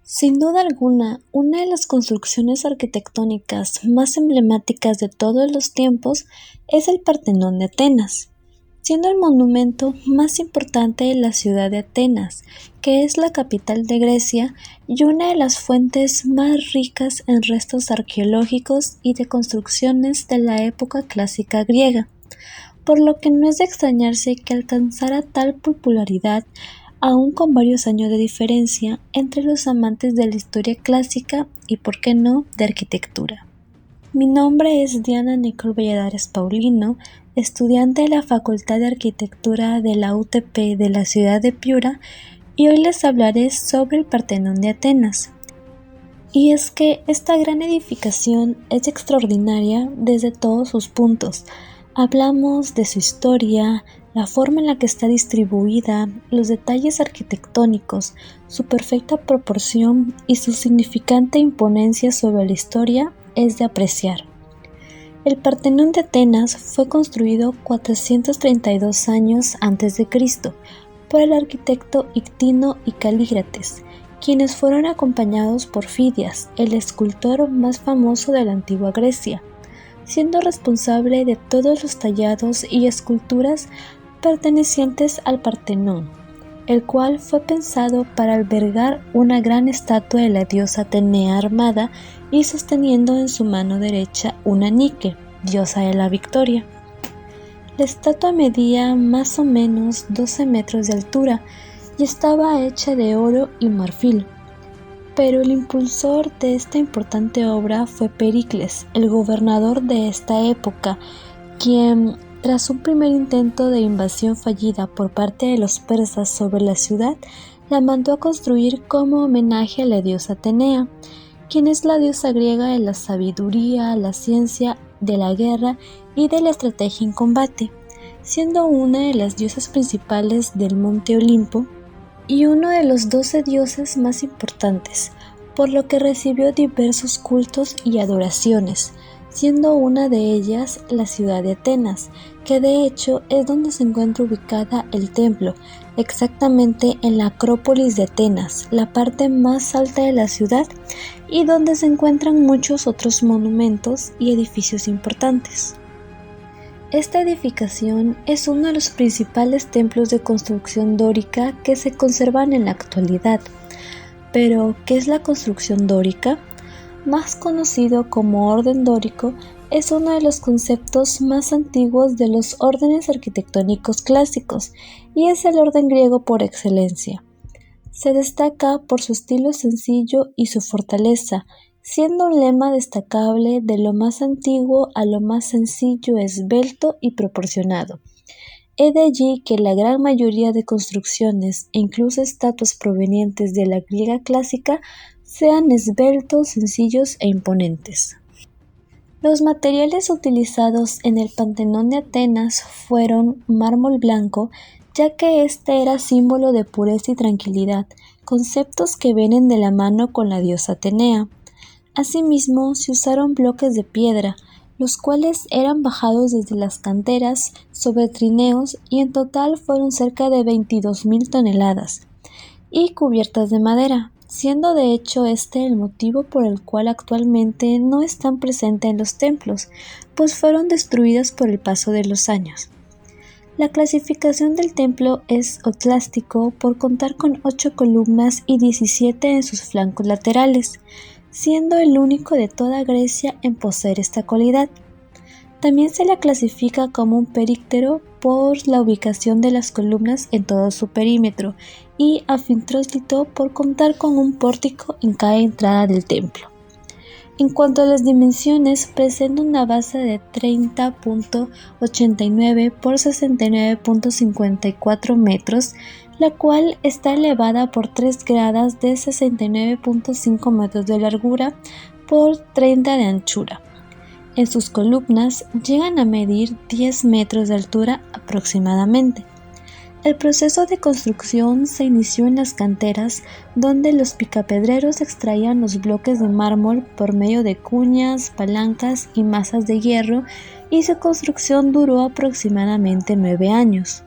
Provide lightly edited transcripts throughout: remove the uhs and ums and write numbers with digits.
Sin duda alguna, una de las construcciones arquitectónicas más emblemáticas de todos los tiempos es el Partenón de Atenas, siendo el monumento más importante de la ciudad de Atenas, que es la capital de Grecia y una de las fuentes más ricas en restos arqueológicos y de construcciones de la época clásica griega, por lo que no es de extrañarse que alcanzara tal popularidad aún con varios años de diferencia entre los amantes de la historia clásica y, por qué no, de arquitectura. Mi nombre es Diana Nicole Valladares Paulino, estudiante de la Facultad de Arquitectura de la UTP de la ciudad de Piura, y hoy les hablaré sobre el Partenón de Atenas. Y es que esta gran edificación es extraordinaria desde todos sus puntos. Hablamos de su historia, la forma en la que está distribuida, los detalles arquitectónicos, su perfecta proporción y su significante imponencia sobre la historia es de apreciar. El Partenón de Atenas fue construido 432 años antes de Cristo por el arquitecto Ictino y Calícrates, quienes fueron acompañados por Fidias, el escultor más famoso de la antigua Grecia, siendo responsable de todos los tallados y esculturas pertenecientes al Partenón, el cual fue pensado para albergar una gran estatua de la diosa Atenea armada y sosteniendo en su mano derecha una Nike, diosa de la victoria. La estatua medía más o menos 12 metros de altura y estaba hecha de oro y marfil. Pero el impulsor de esta importante obra fue Pericles, el gobernador de esta época, quien, tras un primer intento de invasión fallida por parte de los persas sobre la ciudad, la mandó a construir como homenaje a la diosa Atenea, quien es la diosa griega de la sabiduría, la ciencia, de la guerra y de la estrategia en combate, siendo una de las diosas principales del monte Olimpo y uno de los 12 dioses más importantes, por lo que recibió diversos cultos y adoraciones, siendo una de ellas la ciudad de Atenas, que de hecho es donde se encuentra ubicada el templo, exactamente en la Acrópolis de Atenas, la parte más alta de la ciudad, y donde se encuentran muchos otros monumentos y edificios importantes. Esta edificación es uno de los principales templos de construcción dórica que se conservan en la actualidad. Pero, ¿qué es la construcción dórica? Más conocido como orden dórico, es uno de los conceptos más antiguos de los órdenes arquitectónicos clásicos y es el orden griego por excelencia. Se destaca por su estilo sencillo y su fortaleza, siendo un lema destacable de lo más antiguo a lo más sencillo, esbelto y proporcionado. He de allí que la gran mayoría de construcciones e incluso estatuas provenientes de la griega clásica sean esbeltos, sencillos e imponentes. Los materiales utilizados en el Partenón de Atenas fueron mármol blanco, ya que este era símbolo de pureza y tranquilidad, conceptos que vienen de la mano con la diosa Atenea. Asimismo, se usaron bloques de piedra, los cuales eran bajados desde las canteras sobre trineos y en total fueron cerca de 22.000 toneladas, y cubiertas de madera, siendo de hecho este el motivo por el cual actualmente no están presentes en los templos, pues fueron destruidas por el paso de los años. La clasificación del templo es oclástico por contar con 8 columnas y 17 en sus flancos laterales, siendo el único de toda Grecia en poseer esta cualidad. También se la clasifica como un períptero por la ubicación de las columnas en todo su perímetro y anfitróclito por contar con un pórtico en cada entrada del templo. En cuanto a las dimensiones, presenta una base de 30.89 por 69.54 metros, la cual está elevada por 3 gradas de 69.5 metros de largura por 30 de anchura. En sus columnas llegan a medir 10 metros de altura aproximadamente. El proceso de construcción se inició en las canteras, donde los picapedreros extraían los bloques de mármol por medio de cuñas, palancas y masas de hierro, y su construcción duró aproximadamente 9 años.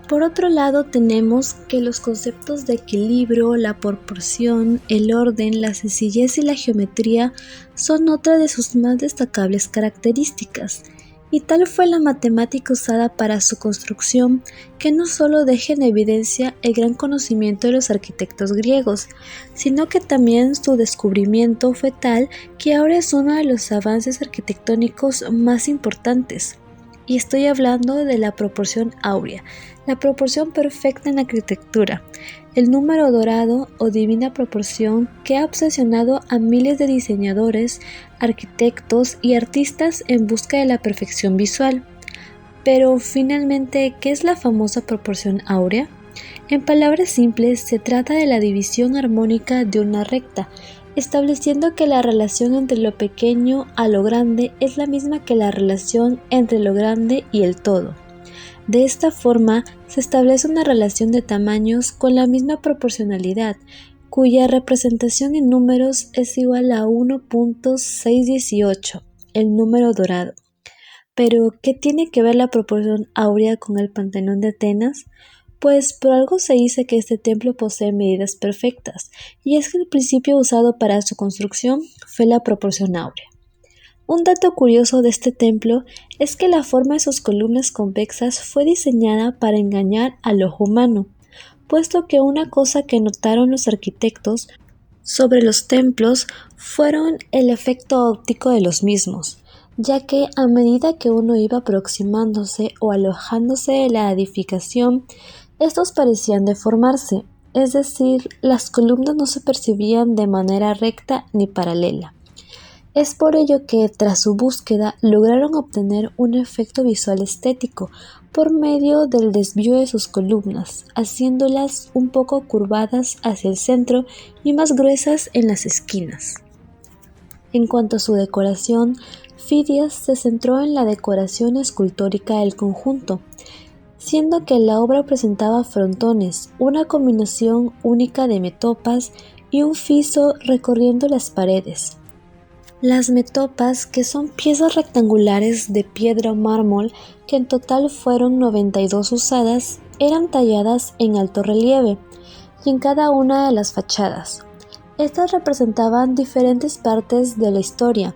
Por otro lado, tenemos que los conceptos de equilibrio, la proporción, el orden, la sencillez y la geometría son otra de sus más destacables características, y tal fue la matemática usada para su construcción que no solo deja en evidencia el gran conocimiento de los arquitectos griegos, sino que también su descubrimiento fue tal que ahora es uno de los avances arquitectónicos más importantes. Y estoy hablando de la proporción áurea, la proporción perfecta en arquitectura, el número dorado o divina proporción que ha obsesionado a miles de diseñadores, arquitectos y artistas en busca de la perfección visual. Pero finalmente, ¿qué es la famosa proporción áurea? En palabras simples, se trata de la división armónica de una recta, estableciendo que la relación entre lo pequeño a lo grande es la misma que la relación entre lo grande y el todo. De esta forma, se establece una relación de tamaños con la misma proporcionalidad, cuya representación en números es igual a 1.618, el número dorado. Pero, ¿qué tiene que ver la proporción áurea con el Panteón de Atenas? Pues por algo se dice que este templo posee medidas perfectas, y es que el principio usado para su construcción fue la proporción áurea. Un dato curioso de este templo es que la forma de sus columnas convexas fue diseñada para engañar al ojo humano, puesto que una cosa que notaron los arquitectos sobre los templos fueron el efecto óptico de los mismos, ya que a medida que uno iba aproximándose o alojándose de la edificación, estos parecían deformarse, es decir, las columnas no se percibían de manera recta ni paralela. Es por ello que, tras su búsqueda, lograron obtener un efecto visual estético por medio del desvío de sus columnas, haciéndolas un poco curvadas hacia el centro y más gruesas en las esquinas. En cuanto a su decoración, Fidias se centró en la decoración escultórica del conjunto, siendo que la obra presentaba frontones, una combinación única de metopas y un friso recorriendo las paredes. Las metopas, que son piezas rectangulares de piedra o mármol, que en total fueron 92 usadas, eran talladas en alto relieve y en cada una de las fachadas. Estas representaban diferentes partes de la historia,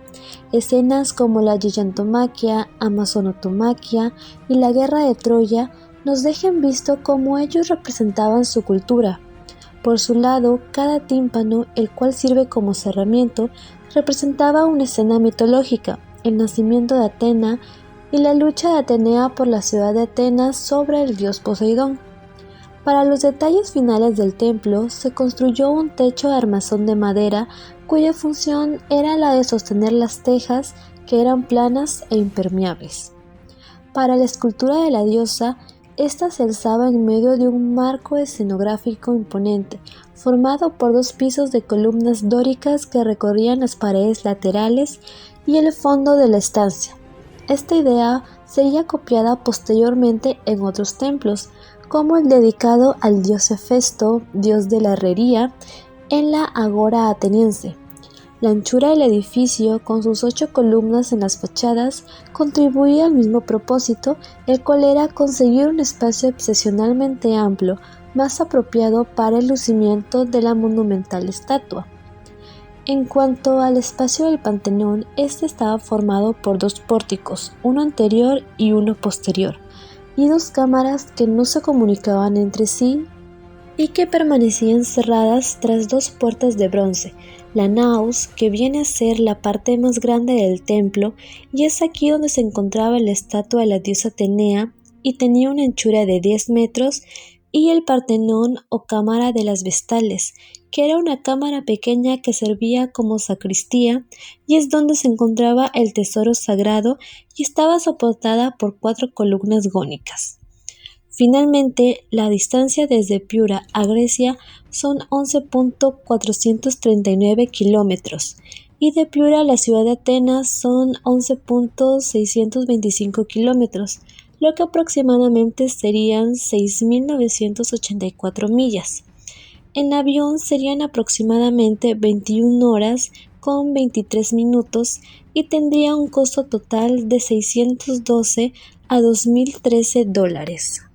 escenas como la gigantomaquia, amazonotomaquia y la guerra de Troya nos dejan visto cómo ellos representaban su cultura. Por su lado, cada tímpano, el cual sirve como cerramiento, representaba una escena mitológica, el nacimiento de Atena y la lucha de Atenea por la ciudad de Atenas sobre el dios Poseidón. Para los detalles finales del templo, se construyó un techo de armazón de madera cuya función era la de sostener las tejas, que eran planas e impermeables. Para la escultura de la diosa, esta se alzaba en medio de un marco escenográfico imponente, formado por 2 pisos de columnas dóricas que recorrían las paredes laterales y el fondo de la estancia. Esta idea sería copiada posteriormente en otros templos, como el dedicado al dios Hefesto, dios de la herrería, en la Agora ateniense. La anchura del edificio, con sus 8 columnas en las fachadas, contribuía al mismo propósito, el cual era conseguir un espacio excepcionalmente amplio, más apropiado para el lucimiento de la monumental estatua. En cuanto al espacio del Panteón, este estaba formado por 2 pórticos, uno anterior y uno posterior, y 2 cámaras que no se comunicaban entre sí y que permanecían cerradas tras 2 puertas de bronce, la naos, que viene a ser la parte más grande del templo, y es aquí donde se encontraba la estatua de la diosa Atenea, y tenía una anchura de 10 metros, y el Partenón o cámara de las vestales, que era una cámara pequeña que servía como sacristía, y es donde se encontraba el tesoro sagrado, y estaba soportada por 4 columnas gónicas. Finalmente, la distancia desde Piura a Grecia son 11.439 kilómetros y de Piura a la ciudad de Atenas son 11.625 kilómetros, lo que aproximadamente serían 6.984 millas. En avión serían aproximadamente 21 horas con 23 minutos y tendría un costo total de $612 a $2.013.